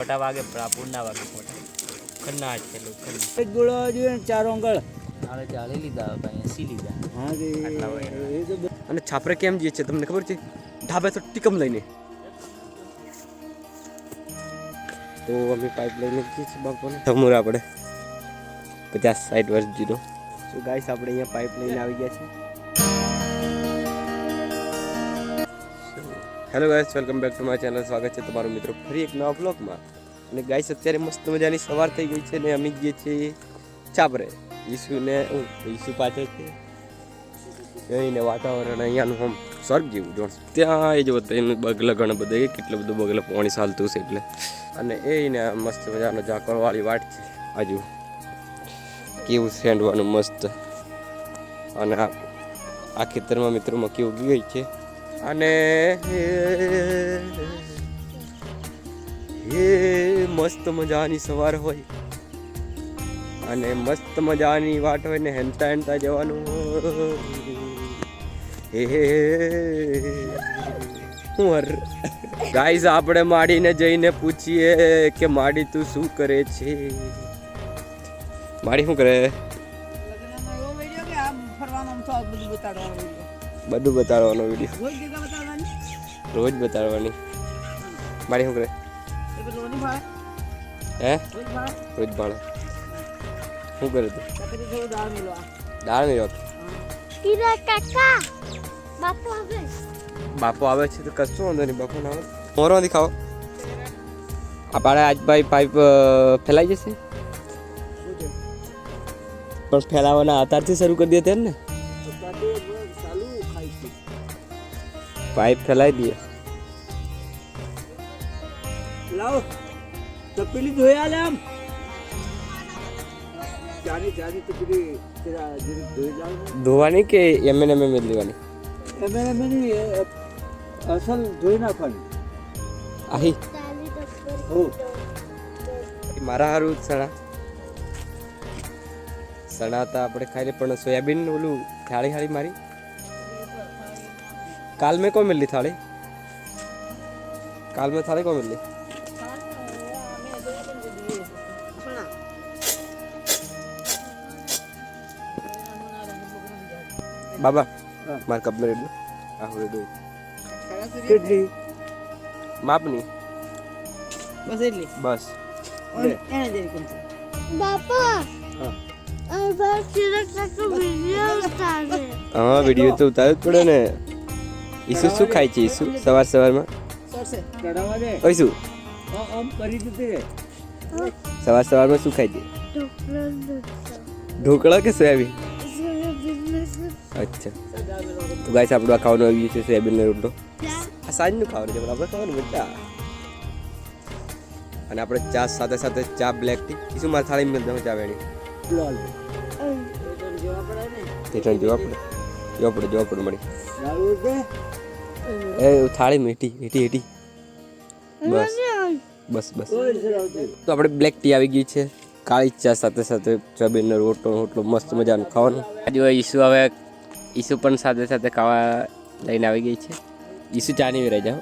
ફોટા વાગે પ્રાપુર ના વાગે ફોટા ખન્ના છે લોકો એક ગોળો જોઈએ ને 4 અંગળ આલે ચાલે લીધા ભાઈ 80 લીધા હા રે એ તો અને છાપરે કેમ જઈએ છે તમને ખબર છે ઢાબે તો ટીકમ લઈને તો અમે પાઇપ લઈને જઈએ છીએ બાપોને થમુર આપણે 50-60 વર્ષ જીરો તો ગાઈસ આપણે અહીંયા પાઇપ લઈને આવી ગયા છીએ hello guys welcome back to my channel સ્વાગત છે તમારું મિત્રો ફરી એક નવા બ્લોગમાં અને ગાઈસ અત્યારે મસ્ત મજાની સવાર થઈ ગઈ છે ને અમે જઈએ છીએ છાપરે ઈસુને ઈસુ પાછળ છે એને વાતાવરણ અહીંયાનું આમ સ્વર્ગ જેવું જોણ ત્યાં એ જો એનું બગલા ઘણા બધા કેટલું બધું બગલા પાણી ચાલતું છે એટલે અને એને મસ્ત મજાનો ઝાકળવાળી વાટ છે આજુ કેવું સેન્ડવાનું મસ્ત અને આ ખેતરમાં મિત્રો મક્કી ઉગી ગઈ છે અને એ મસ્ત મજાની સવાર હોય અને મસ્ત મજાની વાટ હોય ને હેનતા હેનતા જવાનું ગાઈસ આપણે માડીને જઈને પૂછીએ કે માડી તું શું કરે છે માડી શું કરે બધું બતાડવાનો વિડીયો રોજ બતાડવાની માડી શું કરે હે રોજ ભાડે શું કરે તું દાળ મેળવા બાપુ આવે છે તો કશું વાંધો નહીં બાપુ ના આવે મોરમાંથી ખાઓ આ પાડે આજ ભાઈ પાઇપ ફેલાઈ જશે પણ ફેલાવાના અત્યારથી શરૂ કરી દે તેમ ને પાઇપ ફેલાઈ દઈએ લાવો તપેલી ધોઈ આલે આમ જાની જાની તપેલી તેરા જરી ધોઈ લાવ ધોવાની કે એમને મેં લેવાની એમને ની અસલ ધોઈ નાખવાની આહી હો મારા હારું સણા સણાતા આપણે ખાઈ લે પણ સોયાબીન ઓલું થાળી હાળી મારી काल में कौन मिली थाली काल में थाली कौन मिली बाबा मार कप में रेड रेड કેટલી मापनी બસ એટલી बस એને જરી કોણ બાપા हाँ આ બસ સિલેક્ટ વિડિયો ઉતારે हाँ वीडियो तो उतार पड़े ने ઈસુ શું ખાય છે ઈસુ સવાર સવારમાં સરસે કઢાવા દે ઈસુ આમ કરી દીધી સવાર સવારમાં શું ખાય છે ઢોકળા કે સોયાબીન અચ્છા તો ગાઈસ આપણું આ ખાવાનું આવી ગયું છે સોયાબીનનો રોટલો આ સાંજનું ખાવાનું છે પણ આપણે ખાવાનું બેટા અને આપણે ચા સાથે સાથે ચા બ્લેક ટી ઈસુ મારી થાળી મેં દઉં ચા વેણી લાલ જોવા પડે ને તે ત્રણ જોવા પડે મળી લાવું છે એ થાળી મીઠી હેઠી હેઠી બસ બસ બસ ઓય સરાવતી તો આપણે બ્લેક ટી આવી ગઈ છે કાળી ચા સાથે સાથે સોયાબીનનો રોટલો મસ્ત મજાનું ખાવાનું આજે ઈસુ હવે ઈસુ પણ સાથે સાથે ખાવા લઈને આવી ગઈ છે ઈસુ ચા નહીં રહી જાઓ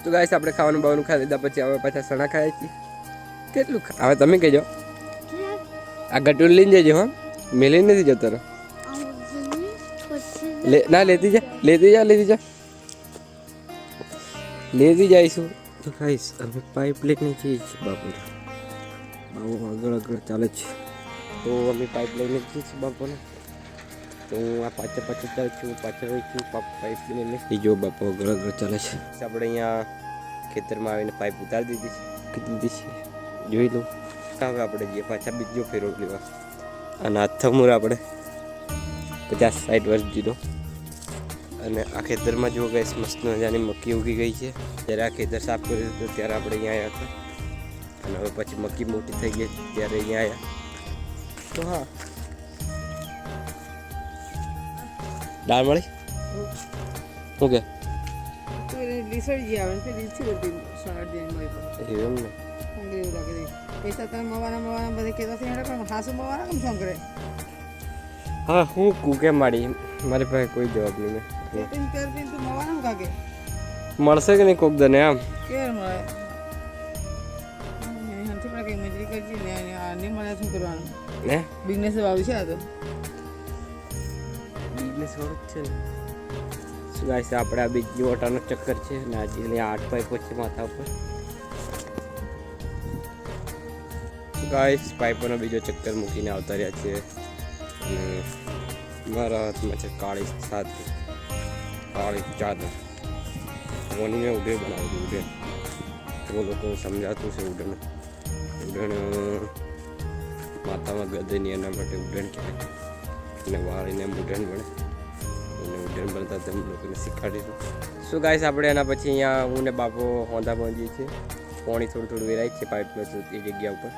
તો ગાઈસ આપણે ખાવાનું બાવાનું ખાઈ લીધા પછી હવે પાછા સણા ખાઈએ છીએ કેટલું હવે તમે કહેજો આ ગટુર લઈને જજો હા મેલી નથી જતો રહો ના લેતી જઈશું તો ગાઈસ હવે પાઇપ લઈને જઈએ છીએ બાપુ આગળ ચાલે છે તો અમે પાઇપ લઈને જઈએ છીએ બાપુને તો હું આ પાછળ ચાલું છું પાછળ રહી છું પાઇપ લઈને જો બાપુ આગળ ચાલે છે આપણે અહીંયા ખેતરમાં આવીને પાઇપ ઉતારી દીધી છે જોઈ લો હવે આપણે જઈએ પાછા બીજો ફેરો લેવા અને આ થમુર આપણે 50-60 વર્ષ જીરો અને આ ખેતરમાં જો ગેસ મસ્ત મજાની મક્કી ઉગી ગઈ છે જ્યારે આ ખેતર સાફ કર્યું હતું ત્યારે આપણે અહીંયા આવ્યા હતા અને હવે પછી મક્કી મોટી થઈ ગઈ ત્યારે અહીંયા આવ્યા તો હા દાળ મળી શું કે લીસડી આવે ને લીસી બધી સાડ દે મળી એવું ને એવું લાગે પૈસા તમે મવાના બધે કેતા છે એને પણ હાસુ મવાના કેમ કામ કરે હા હું કૂકે માડી મારી પાસે કોઈ જવાબ નહીં તું મવાના કાકે મળશે કે નહીં કોક દને આમ કે મળે ને કંઈ મજૂરી કરજી ને આ નહીં મળે શું કરવાનું? હે બિઝનેસ વાળું છે આ તો. બિઝનેસ વાળું જ છે ને. શું ગાઈસ આપણે આ બીજી ઓટાનો ચક્કર છે ને આજે 8 પાઇપો છે માથા ઉપર. શું ગાઈસ પાઇપોનો બીજો ચક્કર મૂકીને આવતા રહ્યા છે અને મારા હાથમાં છે કાળી છાતી, કાળી ચાદર. મોની મેં ઉડે બનાવ્યું ઉડે. તો લોકો સમજાતું છે ઉડણ. ઉડણ માથામાં ગદની એના માટે ઉડણ કહેવાય અને વાળીને ઉડણ બને. અને ઉડણ બનતા તેમ લોકોને શીખવાડીશું. શું ગાઈસ આપણે એના પછી અહીંયા હું ને બાપો હોંધા પહોંચીએ છીએ. પાણી થોડું થોડું વેરાય છે પાઇપમાં એ જગ્યા ઉપર.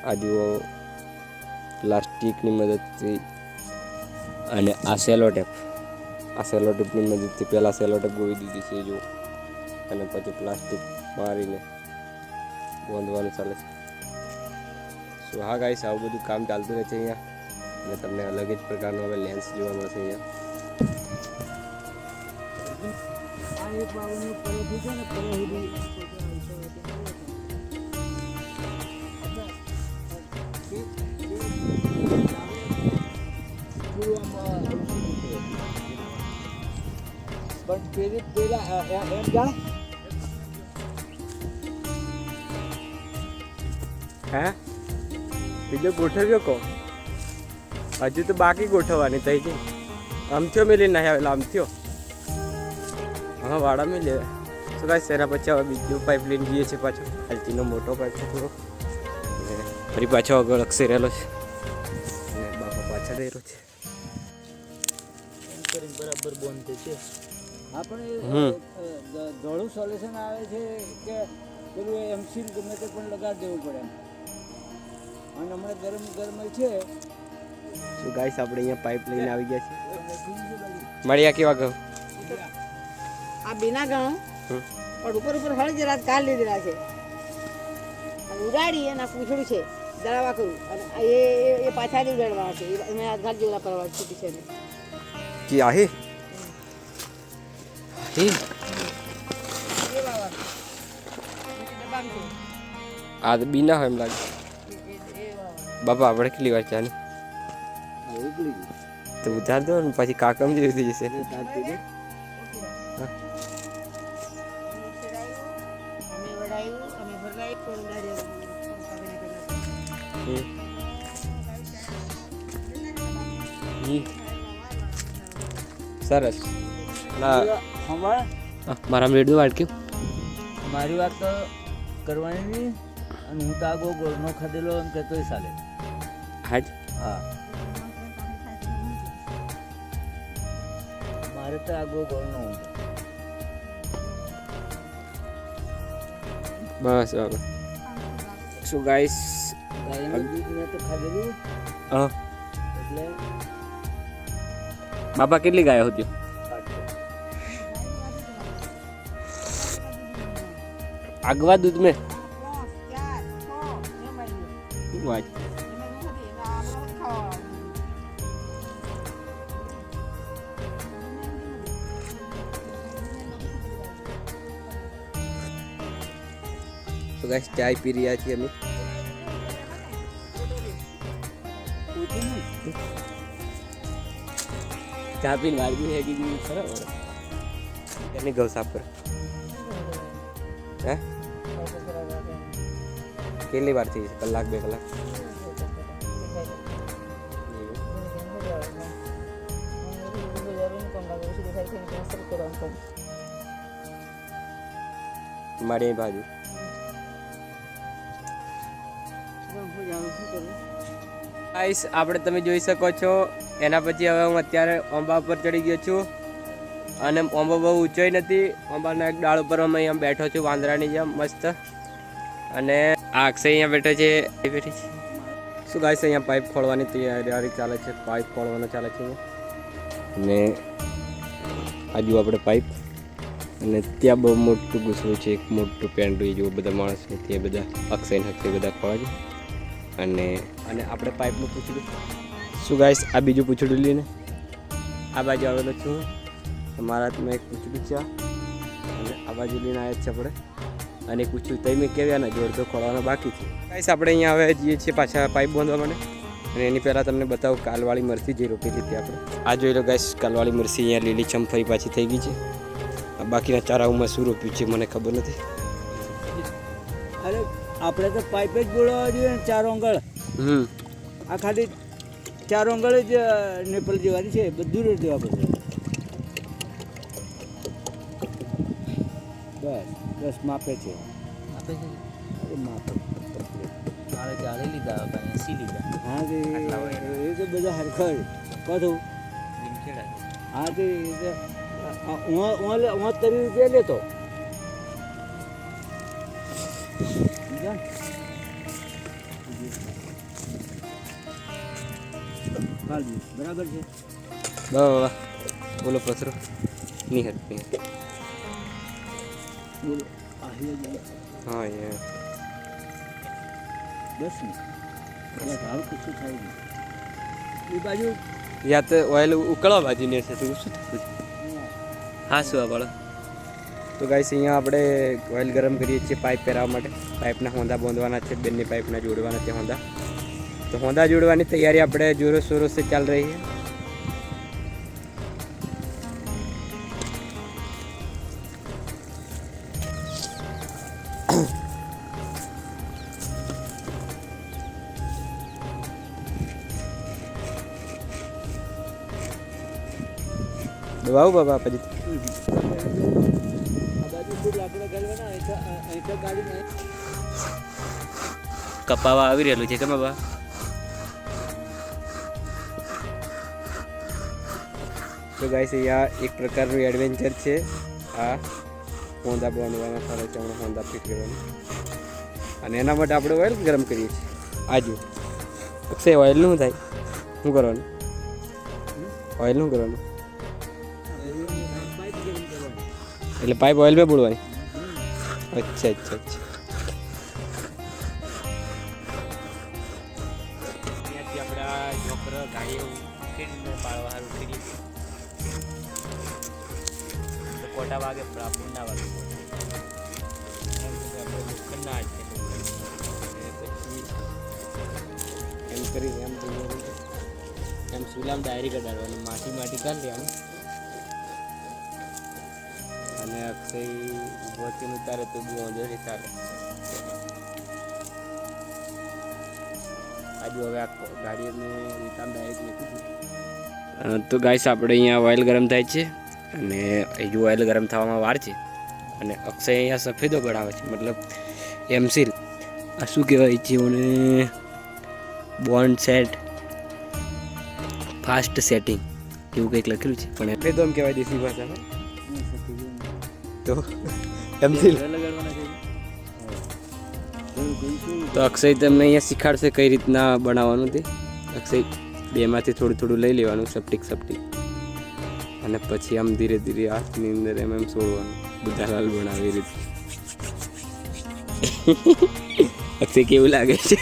આ જુઓ પ્લાસ્ટિકની મદદથી અને આ સેલો ટેપની મદદથી પહેલાં સેલો ટેપ ગોળી દીધી છે જો, અને પછી પ્લાસ્ટિક મારીને બાંધવાનું ચાલે છે. સો હા ગાઈસ આવું બધું કામ ચાલતું રહે છે અહીંયા અને તમને અલગ જ પ્રકારનો હવે લેન્સ જોવા મળશે અહીંયા. હા બીજો ગોઠવ્યો કહો, હજુ તો બાકી ગોઠવવાની થઈ ગઈ. આમ થયો મેલી નહીં આવેલા આમ થયો. હા વાડા મેં લે. શું કાંઈ એના પછી હવે બીજું પાઇપ લઈને જઈએ છીએ પાછો. હલ્ટીનો મોટો પાઇપ છે થોડો અને ફરી પાછો આગળ અક્ષરેલો છે અને બાપા પાછા દેરો છે. બરાબર બોનતે છે. આપણે ધોળું સોલ્યુશન આવે છે કે પેલું એમસીલ ગમે તે પણ લગાડી દેવું પડે અને હમણાં ગરમ છે. શું ગાઈસ આપણે અહીંયા પાઇપ લઈને આવી ગયા છીએ. મળ્યા કેવા ઘઉં? આ બીના ગણો પણ ઉપર હળ જરા કાઢ લીધેલા છે અને ઉડાડી અને આ પૂછડું છે દળાવા કરું અને એ પાછા નહીં ઉડાડવા છે. મેં આધાર જેવડા પરવા છૂટી છે ને જી આહી આ બીના હોય એમ લાગે. બાપા આપણે કેટલી વાર ચાની તો ઉધાર દો ને પછી કાકમ જેવી થઈ જશે. સરસ ના મારા રેડિયો વાટક્યું. મારી વાત તો કરવાની નહીં અને હું તો આગો ગોળનો ખાધેલો એમ કહેતોય ચાલે. હાજ હા મારે તો આગો ગોળનો બસ હવે શું ગાઈસ ગાયનું દૂધ મેં તો ખાધેલું હા એટલે બાપા કેટલી ગાયો હતી? આગવા દૂધ મેં વાત તો ગાઈસ ચાય પી રહ્યા છીએ અમે. ચા પીને વાળગી છે કીધું બરાબર એની ગૌ સાફ કર. હે કેટલી વાર થઈ છે? કલાક 2 કલાક? મારી બાજુ ગાઈસ આપણે તમે જોઈ શકો છો. એના પછી હવે હું અત્યારે આંબા પર ચડી ગયો છું અને આંબો બહુ ઊંચોય નથી. આંબાના એક ડાળ ઉપર અમે અહીંયા બેઠો છું વાંદરાની જેમ મસ્ત. અને આ અક્ષય અહીંયા બેઠો છે એ બેઠી છે. શું ગાઈસ અહીંયા પાઇપ ખોળવાની તૈયારી ચાલે છે. પાઇપ ખોળવાનો ચાલે છે અને આ જુઓ આપણે પાઇપ અને ત્યાં બહુ મોટું ગુસરું છે, એક મોટું પેન્ડું જુઓ બધા માણસ ત્યાં બધા અક્ષય હક્ષય બધા ખોળા છે. અને આપણે પાઇપનું પૂછડું શું ગાઈસ આ બીજું પૂછડું લઈને આ બાજુ આવેલો છું. મારા હાથમાં એક પૂછડું છે અને આ બાજુ લઈને આવ્યા છે આપણે અને પૂછ્યું તઈ મેં કેવ્યાના જોડ તો ખોલવાના બાકી છે. ગાઈસ આપણે અહીંયા હવે જઈએ છીએ પાછા પાઇપ બાંધવા માટે. અને એની પહેલાં તમને બતાવું કાલવાળી મરસી જે રોપી હતી આપણે. આ જોઈ લો ગાઈસ, કાલવાળી મરસી અહીંયા લીલીછમ ફરી પાછી થઈ ગઈ છે. બાકીના ચારાઓમાં શું રોપ્યું છે મને ખબર નથી. અરે આપણે તો પાઇપ જ બોલાવવા જોઈએ ને 4 આંગળ. આ ખાલી 4 આંગળ જ નેપલ જેવાની છે, બધું રેડ દેવા પડશે. બસ માપે છે. આપે છે અરે માપે મારે 40 લીધા હતા 80 લીધા. હા તે આટલા હોય. એ તો બધા હરખા કહું. લીમખેડા હા તે હું 30 રૂપિયા લેતો. સમજ્યા ને? હાલજી, બરાબર છે. વાહ બોલો પથરો નિહર બોલો આહિયા હા યાર બસ ને બસ હાલ કશું થાય નહીં. એ બાજુ યા તો ઓઇલ ઉકળવા બાજુને છે તું શું થયું? હા શું આ વાળો. તો ગાઈસ અહીંયા આપણે ઓઇલ ગરમ કરીએ છીએ પાઇપ પહેરાવવા માટે. પાઇપના હોંદા બાંધવાના છે, બંને પાઇપના જોડવાના છે હોંદા. તો હોંદા જોડવાની તૈયારી આપણે જોરો શોરો से चल रही है. દબાવ બાબા પછી આ બાજુ ખૂબ લાકડા ગાળવાના અહીં ગાડી કપાવા આવી રહેલું છે કે બાબા. તો ગાઈસ અહીંયા એક પ્રકારનું એડવેન્ચર છે. આ હોંદા બાંધવાના સારા છે, હમણાં હોંદા ફિટ કરવાના. અને એના માટે આપણે ઓઇલ ગરમ કરીએ છીએ. આજુ અક્ષય ઓઇલનું શું થાય? શું કરવાનું? ઓઇલ શું કરવાનું? પાઇપ ગરમ કરવાની. એટલે પાઇપ ઓઇલમાં બોલવાની. અચ્છા અચ્છા અચ્છા. અહીંયાથી આપણે આ જોકર ગાડીઓ ઉકેલીને પાડવા સારું કરીએ છીએ. તો કોટા વાગે પૂર્ણા વાગે એમ આપણે લોખંડના જ છે. પછી એમ કરીને એમ સુલામ ડાયરી કઢાડવાની, માટી કાઢી લેવાનું. અને અક્ષય ઊભોથી ઉતારે તો બહુ વાંધો નહીં ચાલે. આજુ હવે આ ગાડીઓને રીતામ ડાયરેક્ટ મૂકી દીધું. તો ગાઈસ આપણે અહીંયા ઓઇલ ગરમ થાય છે અને હજુ ઓઇલ ગરમ થવામાં વાર છે. અને અક્ષય અહીંયા સફેદો બનાવે છે, મતલબ એમસીલ. આ શું કહેવાય છે અને બોન્ડ સેટ ફાસ્ટ સેટિંગ એવું કંઈક લખેલું છે, પણ સફેદો એમ કહેવાય દેશી ભાષામાં. તો એમસીલ લગાડવાના છે. તો અક્ષય તમને અહીંયા શીખાડશે કઈ રીતના બનાવવાનું તે. અક્ષય બેમાંથી થોડું લઈ લેવાનું, સપટીક અને પછી આમ ધીરે ધીરે હાથની અંદર એમ છોડવાનું, બુધાલાલ બનાવે રીતે. અક્ષય કેવું લાગે છે?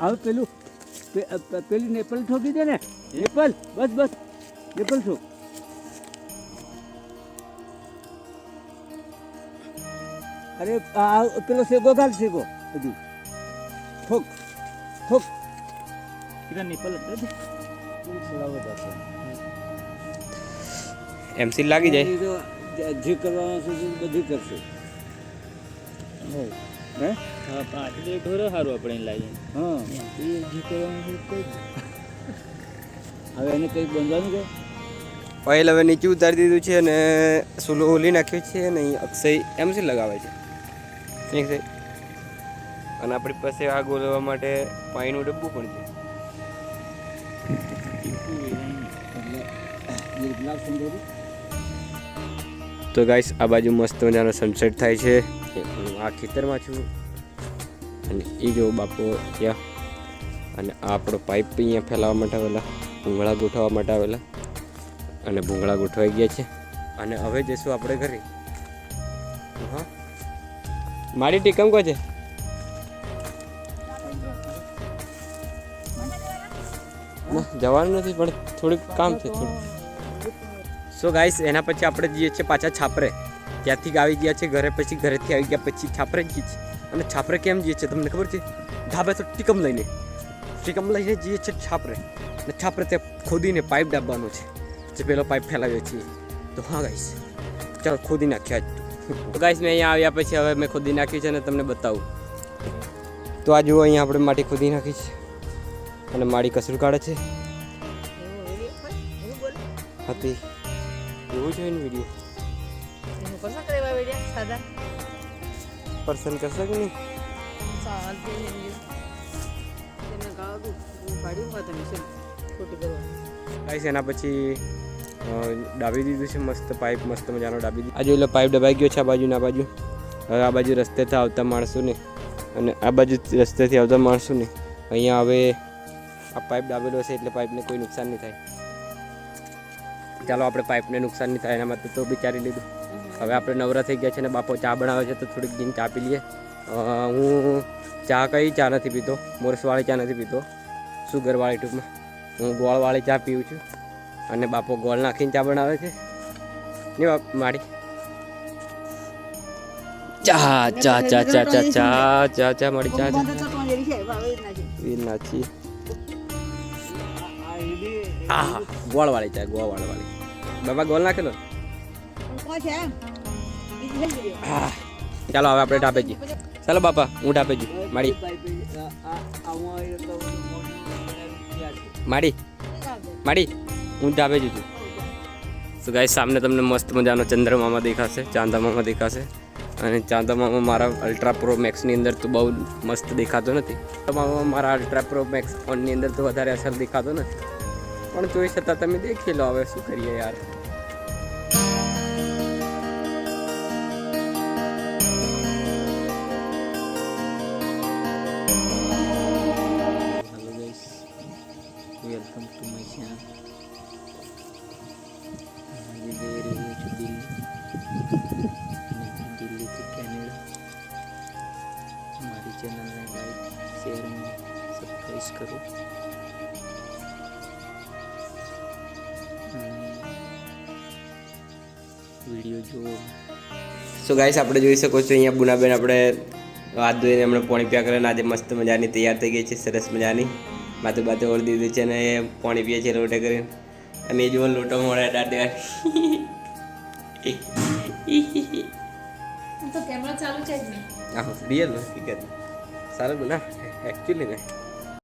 હવે પેલું પેલી નેપલ ઠોકી દે ને. નેપલ બસ નેપલ ઠોક. અરે આ પેલો સેગો ઘાલ, સેગો હજુ ઠોક કિરણ નિપલ એમસીલ લાગી જાય. જે કરવાનું છે તે બધું કરશે. હે હા પાછળ ઢોરો સારું આપણે લાવીએ. હા એ જે કરવાનું છે કોઈ હવે એને કંઈક બંધવાનું કે ઓઇલ હવે નીચે ઉતારી દીધું છે અને સુલો ઓલી નાખ્યો છે અને અહીં અક્ષય એમસીલ લગાવે છે. ઠીક છે. અને આપણી પાસે આગ ઓલવવા માટે પાણીનું ડબ્બું પણ છે. તો ગાઈસ આ બાજુ મસ્ત મજાનો સનસેટ થાય છે. હું આ ખેતરમાં છું અને એ જો બાપો ત્યાં, અને આ આપણો પાઇપ અહીંયા ફેલાવવા માટે આવેલા, ભૂંગળા ગોઠવવા માટે આવેલા, અને ભૂંગળા ગોઠવાઈ ગયા છે. અને હવે જઈશું આપણે ઘરે. હા મારી ટીકમ કો છે ના જવાનું નથી પણ થોડુંક કામ છે થોડું. સો ગાઈસ એના પછી આપણે જઈએ છીએ પાછા છાપરે. ત્યાંથી આવી ગયા છે ઘરે, પછી ઘરેથી આવી ગયા પછી છાપરે જઈએ છીએ. અને છાપરે કેમ જઈએ છીએ તમને ખબર છે? ધાબે તો ટીકમ લઈને જઈએ છીએ છાપરે. અને છાપરે ત્યાં ખોદીને પાઇપ ડાબવાનો છે, જે પેલો પાઇપ ફેલાવ્યો છે. તો હા ગાઈસ ચાલો ખોદી નાખ્યા. તો ગાઈસ મેં અહીંયા આવ્યા પછી હવે મેં ખોદી નાખ્યું છે અને તમને બતાવું. તો આ જુઓ અહીંયા આપણે માટી ખોદી નાખી છે અને માડી કચરું કાઢે છે. હતી એવું જોઈએ ને વિડીયો પસંદ કરે વિડીયો સાદા પર્સન કરશે કે નહીં? સાલ તે તેને ગાવ દઉં હું પાડ્યું પાતા મિશન ખોટી કરવા. ગાઈસ એના પછી દાબી દીધું છે મસ્ત પાઇપ, મસ્ત મજાનો દાબી દીધું. આ જોઈ લો પાઇપ દબાઈ ગયો છે આ બાજુ ને આ બાજુ. હવે આ બાજુ રસ્તેથી આવતા માણસોને અને આ બાજુ રસ્તેથી આવતા માણસોને અહીંયા હવે આ પાઇપ દાબેલો છે એટલે પાઇપને કોઈ નુકસાન નહીં થાય. ચાલો આપણે પાઇપને નુકસાન નહીં થાય એના માટે તો વિચારી લીધું. હવે આપણે નવરા થઈ ગયા છે ને બાપો ચા બનાવે છે તો થોડીક દિન ચા પી લઈએ. હું ચા નથી પીતો, મોરસવાળી ચા નથી પીતો, સુગરવાળી ટૂંકમાં. હું ગોળવાળી ચા પીઉં છું અને બાપો ગોળ નાખીને ચા બનાવે છે. નહીં બાપ માડી ચા ચા ચા ચા ચા ચા ચા ચા માડી ચા ચા વીર નાચી. હા ગોળવાળી ચા, ગોળવાળી બાબા ગોળ નાખેલો. હા ચાલો હવે આપણે ઢાબે જઈએ. ચાલો બાપા હું ઢાબે જઉં. માડી માડી માડી હું ઢાબે જઉં છું. તો ગાઈસ સામને તમને મસ્ત મજાનો ચંદ્રમામા દેખાશે, ચાંદામામા દેખાશે. અને ચાંદામામા મારા અલ્ટ્રા પ્રો મેક્સની અંદર તો બહુ મસ્ત દેખાતો નથી. ચાંદામામા મારા અલ્ટ્રા પ્રો મેક્સ ફોનની અંદર તો વધારે અસર દેખાતો નથી, પણ જોઈ છતાં તમે દેખી લો. હવે શું કરીએ યાર. Hello guys, welcome to my channel. આજે જઈ રહ્યો છું દિલ્હીથી કેનેડા. મારી ચેનલને લાઈક, શેર અને સબસ્ક્રાઈબ કરો. વિડીયો જુઓ. સો ગાઈસ આપણે જોઈ શકો છો અહીંયા બુનાબેન આપણે હાથ ધોઈને હમણાં પાણી પીયા કરે. આજે મસ્ત મજાની તૈયાર થઈ ગઈ છે, સરસ મજાની. માથું બાથું ઓળી દીધું છે અને એ પાણી પીએ છે લોટે કરીને. અને એ જુઓ લોટો મળે દાંડે. તો કેમેરા ચાલુ છે જ નહીં. હા રિયલ હકીકત સારું ના એકચ્યુઅલી ને